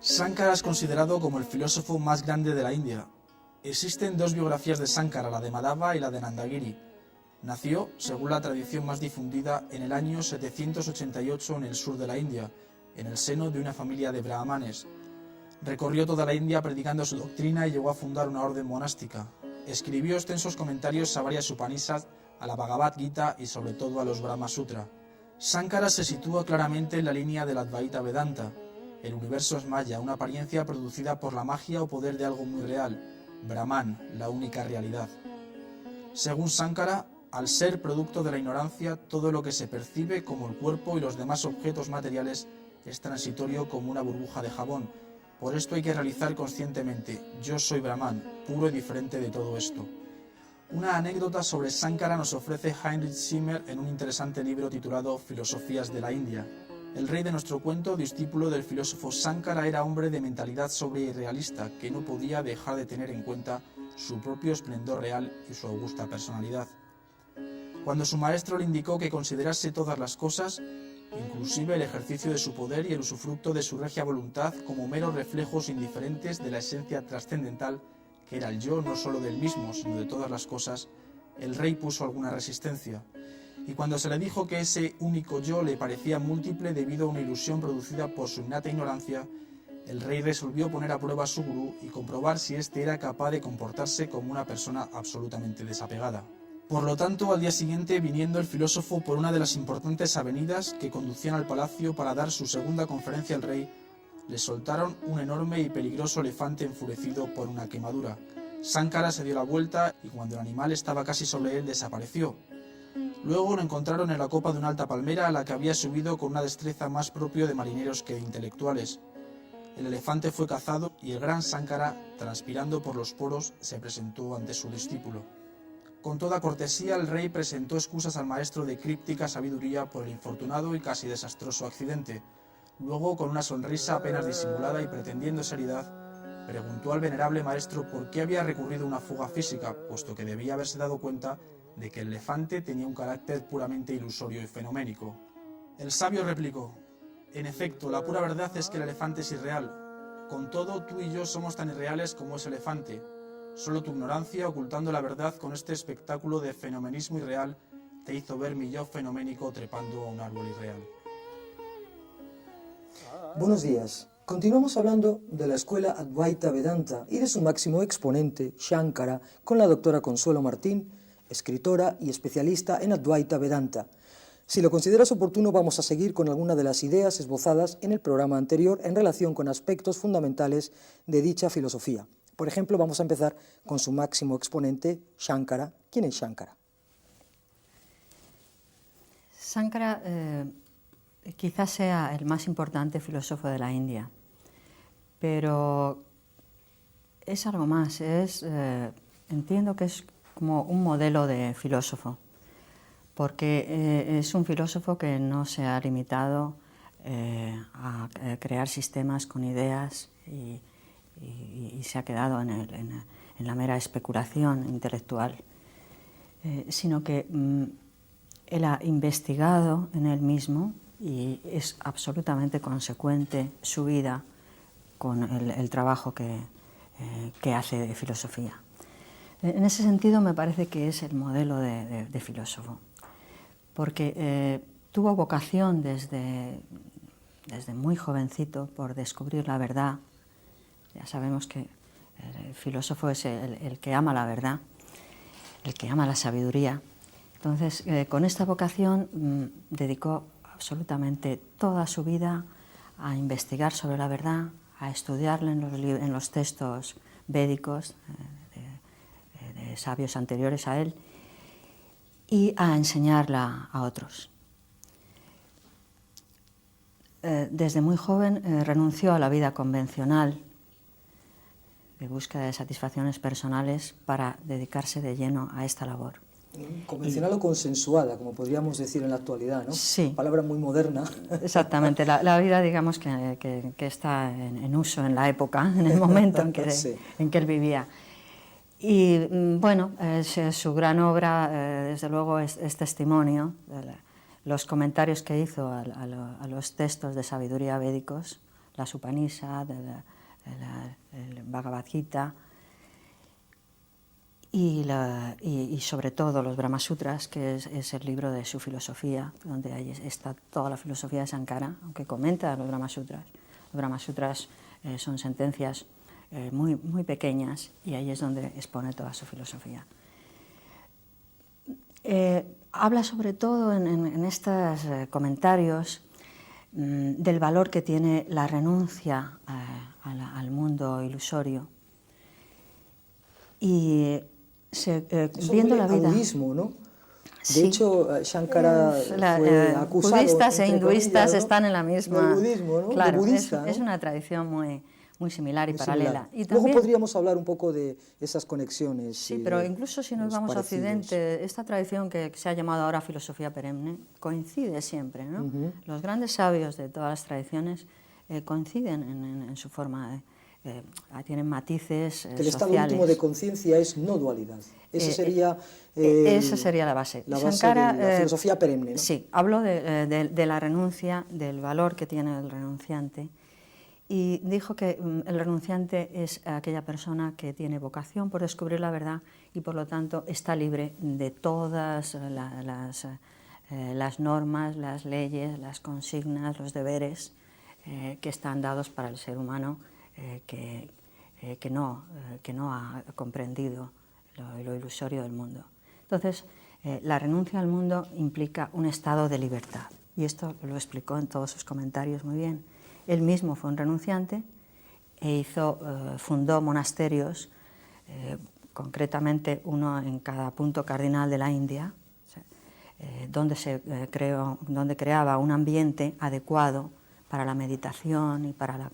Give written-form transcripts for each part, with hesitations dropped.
Sankara es considerado como el filósofo más grande de la India. Existen dos biografías de Sankara, la de Madhava y la de Nandagiri. Nació, según la tradición más difundida, en el año 788 en el sur de la India, en el seno de una familia de brahmanes. Recorrió toda la India predicando su doctrina y llegó a fundar una orden monástica. Escribió extensos comentarios a varias Upanishads, a la Bhagavad Gita y sobre todo a los Brahma Sutra. Sankara se sitúa claramente en la línea del Advaita Vedanta. El universo es maya, una apariencia producida por la magia o poder de algo muy real. Brahman, la única realidad. Según Sankara, al ser producto de la ignorancia, todo lo que se percibe como el cuerpo y los demás objetos materiales es transitorio como una burbuja de jabón. Por esto hay que realizar conscientemente: yo soy Brahman, puro y diferente de todo esto. Una anécdota sobre Sankara nos ofrece Heinrich Zimmer en un interesante libro titulado Filosofías de la India. El rey de nuestro cuento, discípulo del filósofo Sankara, era hombre de mentalidad sobria y realista, que no podía dejar de tener en cuenta su propio esplendor real y su augusta personalidad. Cuando su maestro le indicó que considerase todas las cosas, inclusive el ejercicio de su poder y el usufructo de su regia voluntad, como meros reflejos indiferentes de la esencia trascendental, que era el yo no solo del mismo, sino de todas las cosas, el rey puso alguna resistencia. Y cuando se le dijo que ese único yo le parecía múltiple debido a una ilusión producida por su innata ignorancia, el rey resolvió poner a prueba a su gurú y comprobar si éste era capaz de comportarse como una persona absolutamente desapegada. Por lo tanto, al día siguiente, viniendo el filósofo por una de las importantes avenidas que conducían al palacio para dar su segunda conferencia al rey, le soltaron un enorme y peligroso elefante enfurecido por una quemadura. Sankara se dio la vuelta y cuando el animal estaba casi sobre él desapareció. Luego lo encontraron en la copa de una alta palmera a la que había subido con una destreza más propio de marineros que de intelectuales. El elefante fue cazado y el gran Sankara, transpirando por los poros, se presentó ante su discípulo. Con toda cortesía, el rey presentó excusas al maestro de críptica sabiduría por el infortunado y casi desastroso accidente. Luego, con una sonrisa apenas disimulada y pretendiendo seriedad, preguntó al venerable maestro por qué había recurrido a una fuga física, puesto que debía haberse dado cuenta de que el elefante tenía un carácter puramente ilusorio y fenoménico. El sabio replicó: en efecto, la pura verdad es que el elefante es irreal. Con todo, tú y yo somos tan irreales como ese elefante. Solo tu ignorancia, ocultando la verdad con este espectáculo de fenomenismo irreal, te hizo ver mi yo fenoménico trepando a un árbol irreal. Buenos días. Continuamos hablando de la escuela Advaita Vedanta y de su máximo exponente, Shankara, con la doctora Consuelo Martín, escritora y especialista en Advaita Vedanta. Si lo consideras oportuno, vamos a seguir con algunas de las ideas esbozadas en el programa anterior en relación con aspectos fundamentales de dicha filosofía. Por ejemplo, vamos a empezar con su máximo exponente, Shankara. ¿Quién es Shankara? Shankara quizás sea el más importante filósofo de la India, pero es algo más. Entiendo que es como un modelo de filósofo, porque es un filósofo que no se ha limitado a crear sistemas con ideas y se ha quedado en la mera especulación intelectual, sino que él ha investigado en él mismo y es absolutamente consecuente su vida con el trabajo que hace de filosofía. En ese sentido me parece que es el modelo de filósofo, porque tuvo vocación desde muy jovencito por descubrir la verdad. Ya sabemos que el filósofo es el que ama la verdad, el que ama la sabiduría. Entonces, con esta vocación dedicó absolutamente toda su vida a investigar sobre la verdad, a estudiarla en los textos védicos de sabios anteriores a él y a enseñarla a otros. Desde muy joven renunció a la vida convencional de búsqueda de satisfacciones personales para dedicarse de lleno a esta labor. Convencional o consensuada, como podríamos decir en la actualidad, ¿no? Sí. Palabra muy moderna. Exactamente, la vida, digamos, que está en uso en la época, en el momento en que él vivía. Y bueno, su gran obra, desde luego, es testimonio de los comentarios que hizo a los textos de sabiduría védicos, las Upanishads, el Bhagavad Gita y sobre todo los Brahma Sutras, que es el libro de su filosofía, donde ahí está toda la filosofía de Shankara, aunque comenta los Brahma Sutras. Los Brahma Sutras son sentencias muy, muy pequeñas y ahí es donde expone toda su filosofía. Habla sobre todo en estos comentarios del valor que tiene la renuncia al mundo ilusorio y viendo la vida. Al budismo, ¿no? De Sí. hecho, Shankara fue acusado. Budistas e entre hinduistas, comillas, ¿no?, están en la misma. del budismo, ¿no? Claro, de budista, es ¿no?, una tradición muy, muy similar y muy paralela. similar. Y Luego también, podríamos hablar un poco de esas conexiones. sí, y pero de incluso si nos los vamos a parecidos. Occidente, esta tradición que se ha llamado ahora filosofía perenne coincide siempre, ¿no? Los grandes sabios de todas las tradiciones coinciden en su forma de... tienen matices Que el estado sociales. último de conciencia es no dualidad. Esa sería la base. La base Shankara, de la filosofía perenne, ¿no? Sí, habló de la renuncia, del valor que tiene el renunciante, y dijo que el renunciante es aquella persona que tiene vocación por descubrir la verdad y por lo tanto está libre de todas las normas, las leyes, las consignas, los deberes que están dados para el ser humano que no ha comprendido lo ilusorio del mundo. Entonces, la renuncia al mundo implica un estado de libertad, y esto lo explicó en todos sus comentarios muy bien. Él mismo fue un renunciante e fundó monasterios, concretamente uno en cada punto cardinal de la India, donde creaba un ambiente adecuado para la meditación y para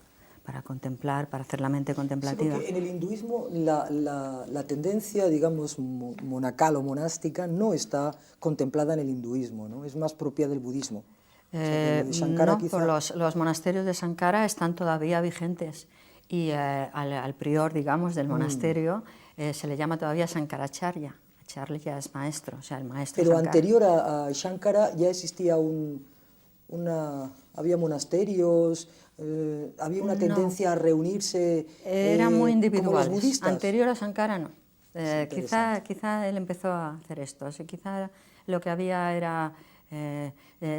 contemplar, para hacer la mente contemplativa. Sí, porque en el hinduismo la tendencia, digamos, monacal o monástica no está contemplada en el hinduismo, ¿no? Es más propia del budismo. O sea, de Shankara, No, quizá... los monasterios de Shankara están todavía vigentes y al prior, digamos, del monasterio se le llama todavía Shankaracharya. Acharya es maestro, o sea, el maestro Pero Shankara. anterior a Shankara ya existía había monasterios, había una tendencia a reunirse Era muy individual. como los budistas. Anterior a Shankara no. Quizá Él empezó a hacer esto. O sea, quizá lo que había era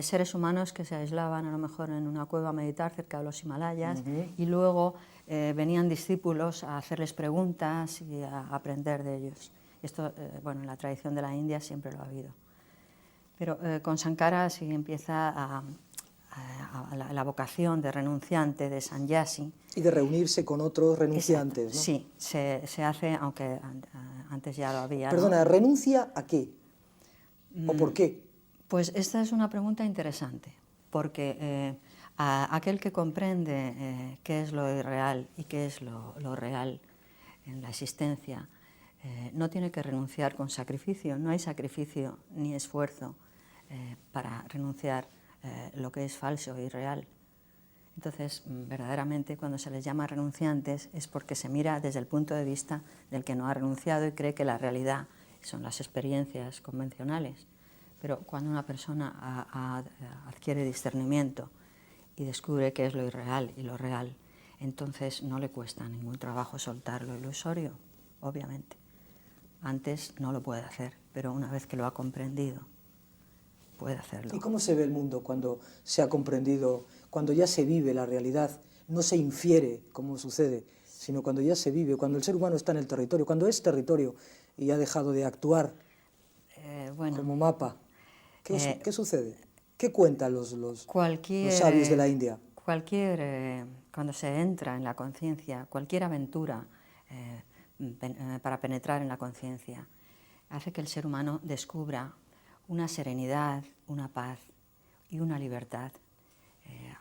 seres humanos que se aislaban a lo mejor en una cueva a meditar cerca de los Himalayas y luego venían discípulos a hacerles preguntas y a aprender de ellos. Esto, en la tradición de la India siempre lo ha habido. Pero con Shankara sí empieza la vocación de renunciante, de sannyasi. Y de reunirse con otros renunciantes, ¿no? Sí, se hace, aunque antes ya lo había. Perdona, ¿no? ¿renuncia a qué? ¿O por qué? Pues esta es una pregunta interesante, porque aquel que comprende qué es lo irreal y qué es lo real en la existencia, no tiene que renunciar con sacrificio. No hay sacrificio ni esfuerzo para renunciar lo que es falso e irreal. Entonces, verdaderamente, cuando se les llama renunciantes es porque se mira desde el punto de vista del que no ha renunciado y cree que la realidad son las experiencias convencionales. Pero cuando una persona adquiere discernimiento y descubre qué es lo irreal y lo real, entonces no le cuesta ningún trabajo soltar lo ilusorio, obviamente. Antes no lo puede hacer, pero una vez que lo ha comprendido, puede hacerlo. ¿Y cómo se ve el mundo cuando se ha comprendido, cuando ya se vive la realidad? No se infiere, como sucede, sino cuando ya se vive, cuando el ser humano está en el territorio, cuando es territorio y ha dejado de actuar como mapa. ¿Qué sucede? ¿Qué cuentan los sabios de la India? Cuando se entra en la conciencia, cualquier aventura para penetrar en la conciencia, hace que el ser humano descubra una serenidad, una paz y una libertad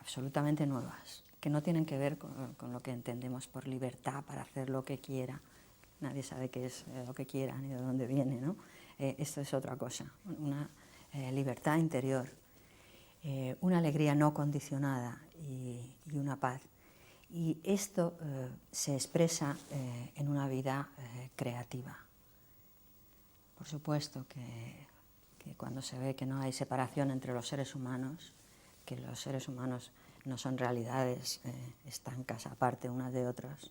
absolutamente nuevas, que no tienen que ver con lo que entendemos por libertad para hacer lo que quiera. Nadie sabe qué es lo que quiera ni de dónde viene, ¿no? Esto es otra cosa, una libertad interior, una alegría no condicionada y una paz. Y esto se expresa en una vida creativa. Por supuesto que cuando se ve que no hay separación entre los seres humanos, que los seres humanos no son realidades estancas aparte unas de otras,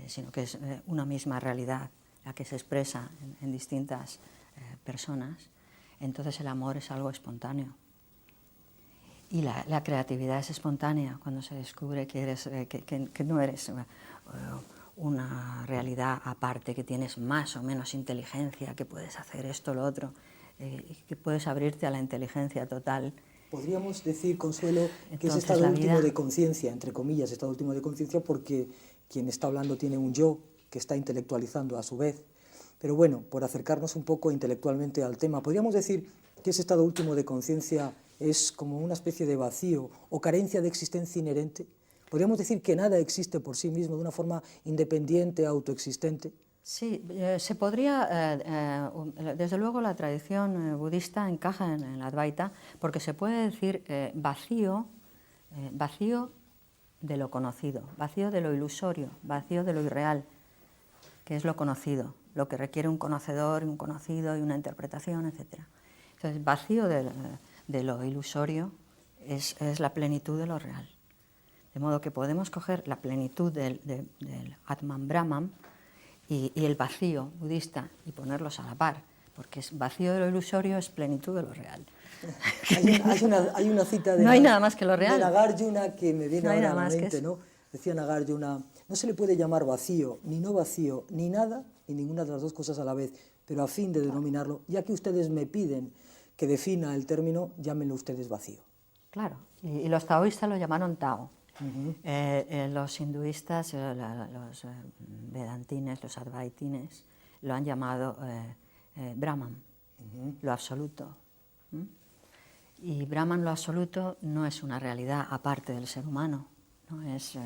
sino que es una misma realidad la que se expresa en distintas personas, entonces el amor es algo espontáneo. Y la creatividad es espontánea cuando se descubre que no eres una realidad aparte, que tienes más o menos inteligencia, que puedes hacer esto o lo otro, que puedes abrirte a la inteligencia total. Podríamos decir, Consuelo, que es Entonces, estado la último vida- de conciencia, entre comillas, estado último de conciencia, porque quien está hablando tiene un yo que está intelectualizando a su vez. Pero bueno, por acercarnos un poco intelectualmente al tema, podríamos decir que ese estado último de conciencia es como una especie de vacío o carencia de existencia inherente. Podríamos decir que nada existe por sí mismo de una forma independiente, autoexistente. Sí, se podría, desde luego la tradición budista encaja en la Advaita, porque se puede decir vacío de lo conocido, vacío de lo ilusorio, vacío de lo irreal, que es lo conocido, lo que requiere un conocedor, un conocido y una interpretación, etc. Entonces, vacío de lo ilusorio es la plenitud de lo real. De modo que podemos coger la plenitud del Atman Brahman y el vacío budista y ponerlos a la par, porque es vacío de lo ilusorio, es plenitud de lo real. Hay una cita de, No hay nada más que lo real. de Nagarjuna que me viene No hay ahora nada a la más que mente, eso. ¿no? Decía Nagarjuna, no se le puede llamar vacío, ni no vacío, ni nada, ni ninguna de las dos cosas a la vez, pero a fin de denominarlo, ya que ustedes me piden que defina el término, llámenlo ustedes vacío. Claro, y los taoístas lo llamaron Tao. Los hinduistas, los vedantines, los advaitines, lo han llamado Brahman, lo absoluto. Y Brahman, lo absoluto, no es una realidad aparte del ser humano. No es,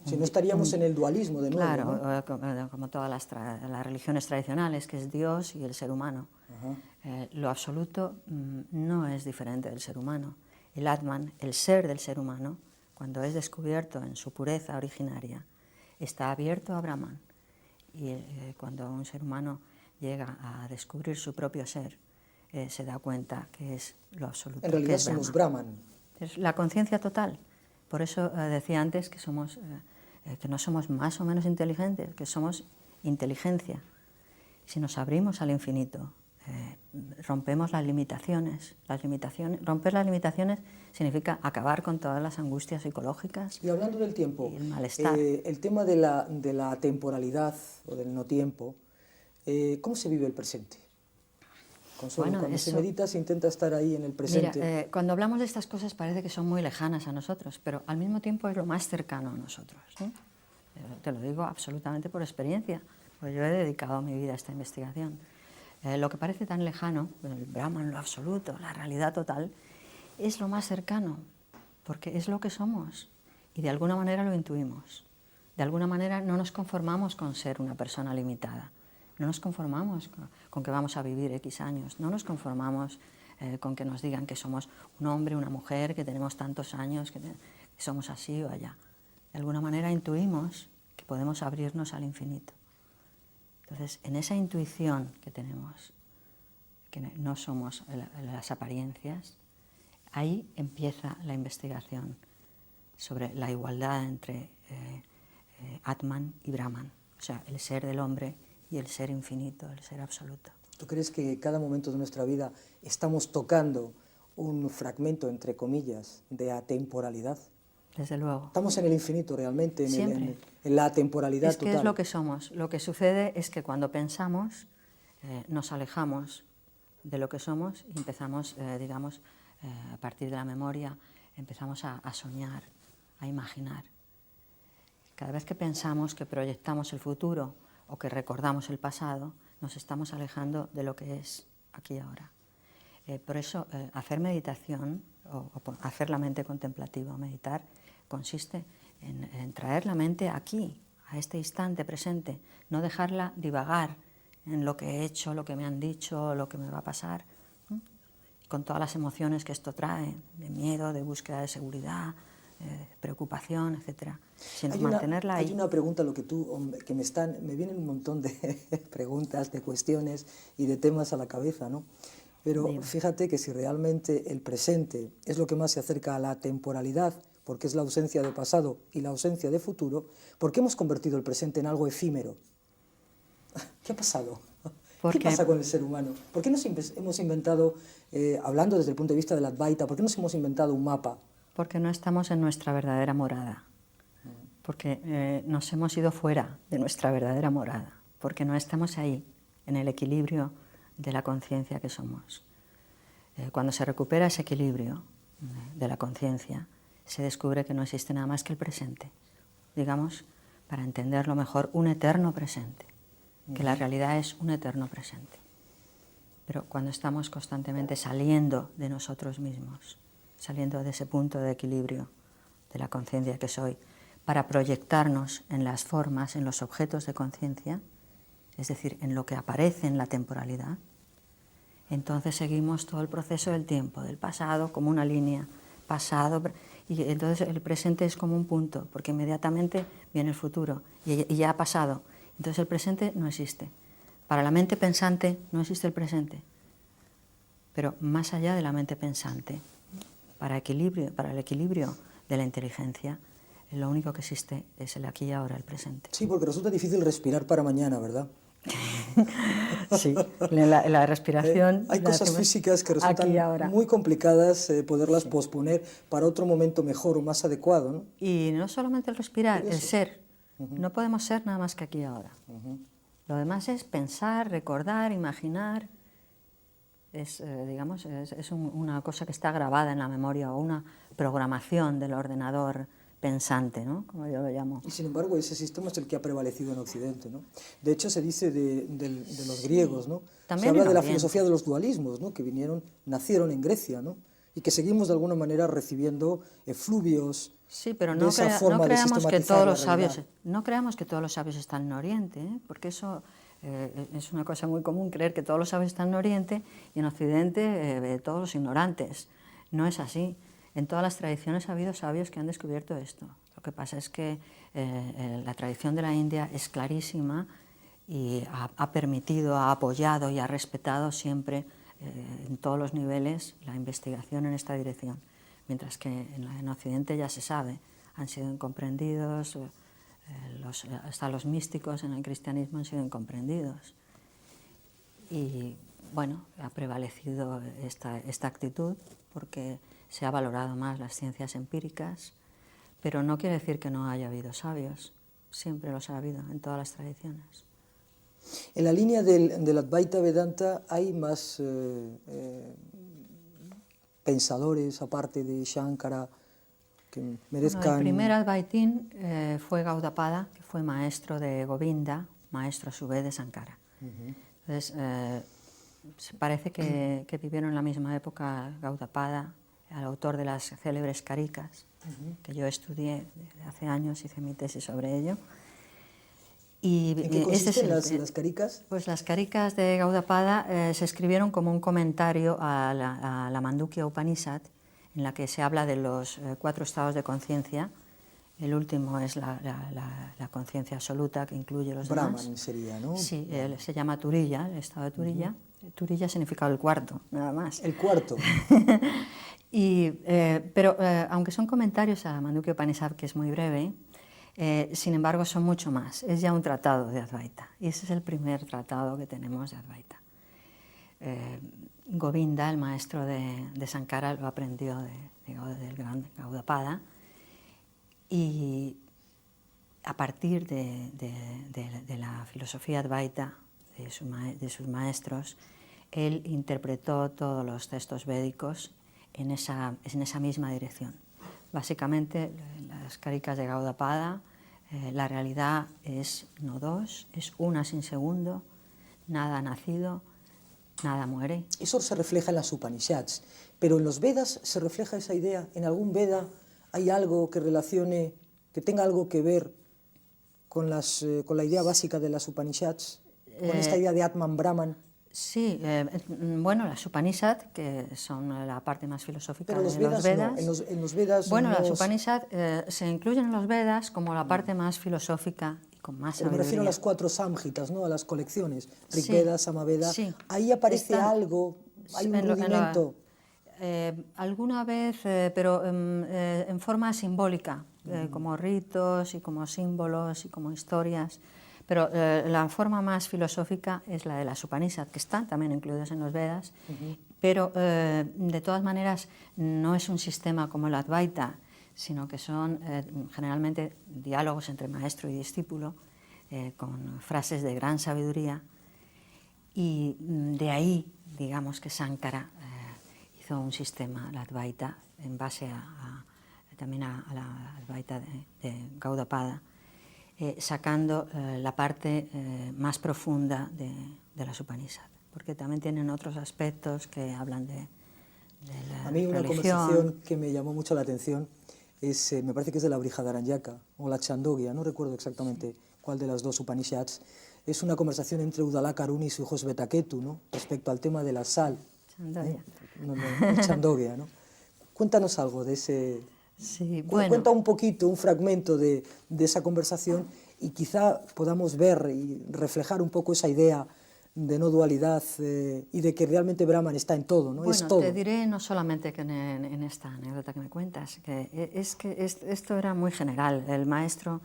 Si no estaríamos en el dualismo de nuevo, claro, ¿no? como todas las religiones tradicionales, que es Dios y el ser humano. Lo absoluto no es diferente del ser humano. El Atman, el ser del ser humano, cuando es descubierto en su pureza originaria, está abierto a Brahman. Y cuando un ser humano llega a descubrir su propio ser, se da cuenta que es lo absoluto. En realidad que es somos Brahman. Es la conciencia total. Por eso decía antes que no somos más o menos inteligentes, que somos inteligencia. Si nos abrimos al infinito, rompemos las limitaciones. Romper las limitaciones significa acabar con todas las angustias psicológicas. Y hablando del tiempo, y el malestar. El tema de la temporalidad o del no tiempo, ¿cómo se vive el presente? Consuelo, Bueno, cuando se eso- medita se intenta estar ahí en el presente. Mira, cuando hablamos de estas cosas parece que son muy lejanas a nosotros, pero al mismo tiempo es lo más cercano a nosotros, ¿sí? Te lo digo absolutamente por experiencia, porque yo he dedicado mi vida a esta investigación. Lo que parece tan lejano, el Brahman, lo absoluto, la realidad total, es lo más cercano, porque es lo que somos y de alguna manera lo intuimos. De alguna manera no nos conformamos con ser una persona limitada, no nos conformamos con que vamos a vivir X años, no nos conformamos con que nos digan que somos un hombre, una mujer, que tenemos tantos años, que somos así o allá. De alguna manera intuimos que podemos abrirnos al infinito. Entonces, en esa intuición que tenemos, que no somos las apariencias, ahí empieza la investigación sobre la igualdad entre Atman y Brahman, o sea, el ser del hombre y el ser infinito, el ser absoluto. ¿Tú crees que cada momento de nuestra vida estamos tocando un fragmento, entre comillas, de atemporalidad? Desde luego. Estamos en el infinito realmente, Siempre. en la atemporalidad Es que total. es lo que somos. Lo que sucede es que cuando pensamos nos alejamos de lo que somos y empezamos, a partir de la memoria, empezamos a soñar, a imaginar. Cada vez que pensamos, que proyectamos el futuro o que recordamos el pasado, nos estamos alejando de lo que es aquí y ahora. Por eso, hacer meditación o hacer la mente contemplativa o meditar consiste en traer la mente aquí, a este instante presente, no dejarla divagar en lo que he hecho, lo que me han dicho, lo que me va a pasar, ¿no? Con todas las emociones que esto trae, de miedo, de búsqueda de seguridad, preocupación, etc. Sino mantenerla ahí. Hay una pregunta, que me vienen un montón de preguntas, de cuestiones y de temas a la cabeza, ¿no? Pero Dime. fíjate que si realmente el presente es lo que más se acerca a la temporalidad, porque es la ausencia de pasado y la ausencia de futuro, ¿por qué hemos convertido el presente en algo efímero? ¿Qué ha pasado? ¿Qué pasa con el ser humano? ¿Por qué hemos inventado, hablando desde el punto de vista de la Advaita, por qué nos hemos inventado un mapa? Porque no estamos en nuestra verdadera morada, porque nos hemos ido fuera de nuestra verdadera morada, porque no estamos ahí, en el equilibrio de la conciencia que somos. Cuando se recupera ese equilibrio de la conciencia, se descubre que no existe nada más que el presente. Digamos, para entenderlo mejor, un eterno presente, que la realidad es un eterno presente. Pero cuando estamos constantemente saliendo de nosotros mismos, saliendo de ese punto de equilibrio de la conciencia que soy, para proyectarnos en las formas, en los objetos de conciencia, es decir, en lo que aparece en la temporalidad, entonces seguimos todo el proceso del tiempo, del pasado como una línea, pasado, y entonces el presente es como un punto, porque inmediatamente viene el futuro y ya ha pasado. Entonces el presente no existe. Para la mente pensante no existe el presente, pero más allá de la mente pensante, para el equilibrio de la inteligencia, lo único que existe es el aquí y ahora, el presente. Sí, porque resulta difícil respirar para mañana, ¿verdad? Sí, la respiración... Hay cosas físicas que resultan muy complicadas poderlas posponer para otro momento mejor o más adecuado, ¿no? Y no solamente el respirar, el ser. No podemos ser nada más que aquí y ahora. Lo demás es pensar, recordar, imaginar. Es, digamos, es una cosa que está grabada en la memoria o una programación del ordenador pensante, ¿no? Como yo lo llamo. Y sin embargo ese sistema es el que ha prevalecido en Occidente, ¿no? De hecho se dice de los griegos, ¿no? Se habla de la filosofía de los dualismos, ¿no? Que nacieron en Grecia, ¿no? Y que seguimos de alguna manera recibiendo efluvios. Sí, pero no creamos que todos los sabios, no creamos que todos los sabios están en Oriente, ¿eh? Porque eso es una cosa muy común, creer que todos los sabios están en Oriente y en Occidente todos los ignorantes. No es así. En todas las tradiciones ha habido sabios que han descubierto esto. Lo que pasa es que la tradición de la India es clarísima y ha permitido, ha apoyado y ha respetado siempre en todos los niveles la investigación en esta dirección. Mientras que en Occidente ya se sabe, han sido incomprendidos, hasta los místicos en el cristianismo han sido incomprendidos. Y bueno, ha prevalecido esta actitud porque se ha valorado más las ciencias empíricas, pero no quiere decir que no haya habido sabios, siempre los ha habido en todas las tradiciones. En la línea del Advaita Vedanta hay más pensadores, aparte de Shankara, que merezcan... Bueno, el primer Advaitín fue Gaudapada, que fue maestro de Govinda, maestro a su vez de Sankara. Entonces, parece que vivieron en la misma época Gaudapada, el autor de las célebres Karikas, que yo estudié hace años, hice mi tesis sobre ello. Y ¿en qué consisten las Karikas? Pues las Karikas de Gaudapada se escribieron como un comentario a la Mandukya Upanishad, en la que se habla de los 4 estados de conciencia. El último es la conciencia absoluta, que incluye los demás. Brahman sería, ¿no? Sí, se llama Turiya, el estado de Turiya. Turiya significa el cuarto, nada más. El cuarto. Pero aunque son comentarios a la Mandukya Upanishad, que es muy breve, sin embargo son mucho más. Es ya un tratado de Advaita, y ese es el primer tratado que tenemos de Advaita. Govinda, el maestro de Sankara, lo aprendió del gran Gaudapada, y a partir de la filosofía Advaita de sus maestros, él interpretó todos los textos védicos en esa misma dirección. Básicamente, las Karikas de Gaudapada, la realidad es no dos, es una sin segundo, nada ha nacido, nada muere. Eso se refleja en las Upanishads, pero en los Vedas se refleja esa idea. ¿En algún Veda hay algo que relacione, que tenga algo que ver con la idea básica de las Upanishads, con esta idea de Atman Brahman? Sí, bueno, las Upanishad, que son la parte más filosófica de los Vedas. No, en los Vedas bueno, las Upanishad se incluyen en los Vedas como la parte más filosófica y con más sabiduría. Me refiero a las 4 samhitas, ¿no? A las colecciones, Rig Veda, Samaveda. Sí. Ahí aparece algo, hay un rudimento. Alguna vez, pero en forma simbólica, como ritos y como símbolos y como historias. Pero la forma más filosófica es la de las Upanishads, que están también incluidos en los Vedas, pero de todas maneras no es un sistema como el Advaita, sino que son generalmente diálogos entre maestro y discípulo, con frases de gran sabiduría, y de ahí, digamos que Sankara hizo un sistema, la Advaita, en base también a la Advaita de Gaudapada, sacando la parte más profunda de las Upanishads, porque también tienen otros aspectos que hablan de la A mí una religión. conversación que me llamó mucho la atención es, me parece que es de la Brihadaranyaka o la Chandogya, no recuerdo exactamente cuál de las dos Upanishads. Es una conversación entre Udalaka Aruni y su hijo Svetaketu, ¿no?, respecto al tema de la sal. Chandogya. El Chandogya, ¿no? Cuéntanos algo de ese... Sí, bueno. Cuenta un poquito, un fragmento de esa conversación y quizá podamos ver y reflejar un poco esa idea de no dualidad y de que realmente Brahman está en todo, ¿no? Bueno, es todo. te diré no solamente que en esta anécdota que me cuentas, que esto era muy general. El maestro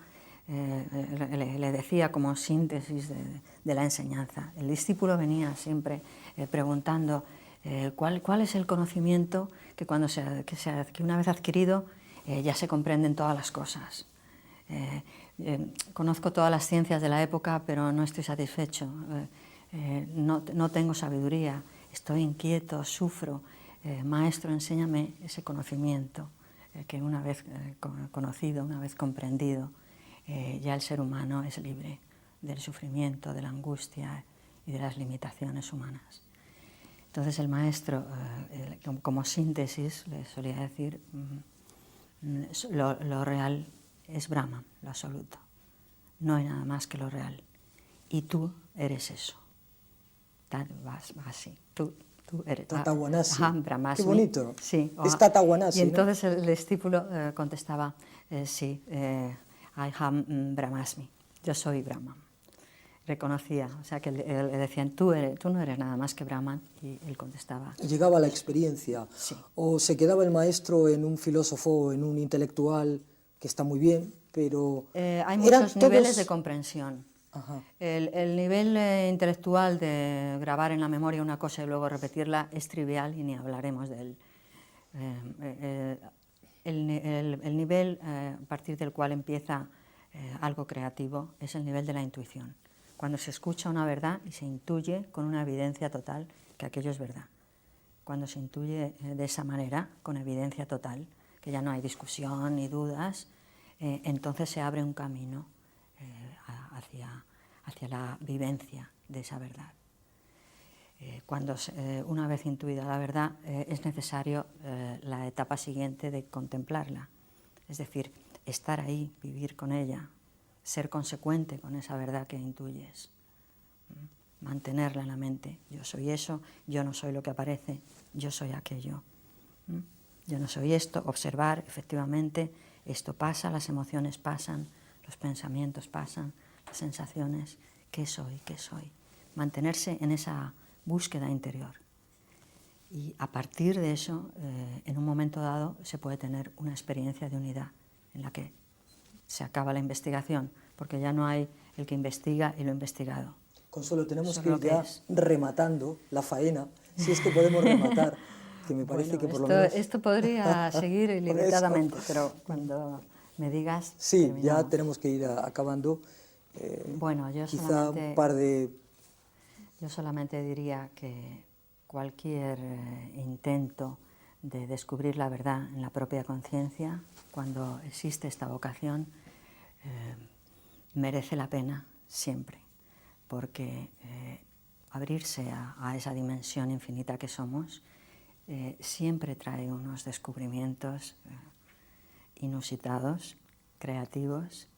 le decía como síntesis de la enseñanza. El discípulo venía siempre preguntando cuál es el conocimiento que que una vez adquirido ya se comprenden todas las cosas. Conozco todas las ciencias de la época, pero no estoy satisfecho. No tengo sabiduría, estoy inquieto, sufro. Maestro, enséñame ese conocimiento que una vez conocido, una vez comprendido, ya el ser humano es libre del sufrimiento, de la angustia y de las limitaciones humanas. Entonces el maestro, como síntesis, le solía decir, lo real es Brahman, lo absoluto. No hay nada más que lo real. Y tú eres eso. Así. Tú eres Tatawanasi. Brahmasmi. Qué bonito. Sí. Es Tatawanasi, Y entonces el discípulo contestaba, sí, I am Brahmasmi. Yo soy Brahman. Reconocía, o sea que le decían, tú no eres nada más que Brahman, y él contestaba. Llegaba a la experiencia, Sí. o se quedaba el maestro en un filósofo, en un intelectual, que está muy bien, pero... Hay muchos niveles de comprensión. Ajá. El nivel intelectual de grabar en la memoria una cosa y luego repetirla es trivial y ni hablaremos de él. El nivel a partir del cual empieza algo creativo es el nivel de la intuición. Cuando se escucha una verdad y se intuye con una evidencia total que aquello es verdad. Cuando se intuye de esa manera, con evidencia total, que ya no hay discusión ni dudas, entonces se abre un camino hacia la vivencia de esa verdad. Cuando una vez intuida la verdad, es necesario la etapa siguiente de contemplarla, es decir, estar ahí, vivir con ella, ser consecuente con esa verdad que intuyes, mantenerla en la mente. Yo soy eso, yo no soy lo que aparece, yo soy aquello. Yo no soy esto, observar, efectivamente, esto pasa, las emociones pasan, los pensamientos pasan, las sensaciones, ¿qué soy? ¿Qué soy? Mantenerse en esa búsqueda interior. Y a partir de eso, en un momento dado, se puede tener una experiencia de unidad en la que se acaba la investigación, porque ya no hay el que investiga y lo investigado. Consuelo, tenemos Eso que es ir lo que ya es. rematando la faena, si es que podemos rematar, que me parece que por lo menos... Esto podría seguir Por ilimitadamente, eso. pero cuando me digas, Sí, terminamos. ya tenemos que ir acabando. Bueno, yo Quizá solamente... un par de... Yo solamente diría que cualquier intento de descubrir la verdad en la propia conciencia, cuando existe esta vocación, merece la pena siempre, porque abrirse a esa dimensión infinita que somos siempre trae unos descubrimientos inusitados, creativos,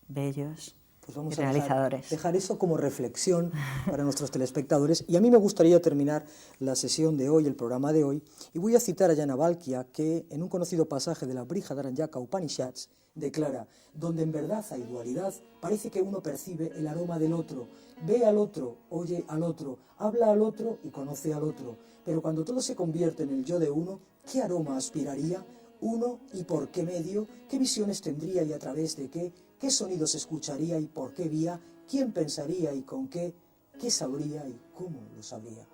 bellos, Pues vamos y realizadores. dejar eso como reflexión para nuestros telespectadores. Y a mí me gustaría terminar la sesión de hoy, el programa de hoy, y voy a citar a Yajnavalkya, que en un conocido pasaje de la Brihadaranyaka Upanishads declara: donde en verdad hay dualidad, parece que uno percibe el aroma del otro, ve al otro, oye al otro, habla al otro y conoce al otro. Pero cuando todo se convierte en el yo de uno, ¿qué aroma aspiraría? Uno, y por qué medio, qué visiones tendría y a través de qué sonidos escucharía y por qué vía, quién pensaría y con qué sabría y cómo lo sabría.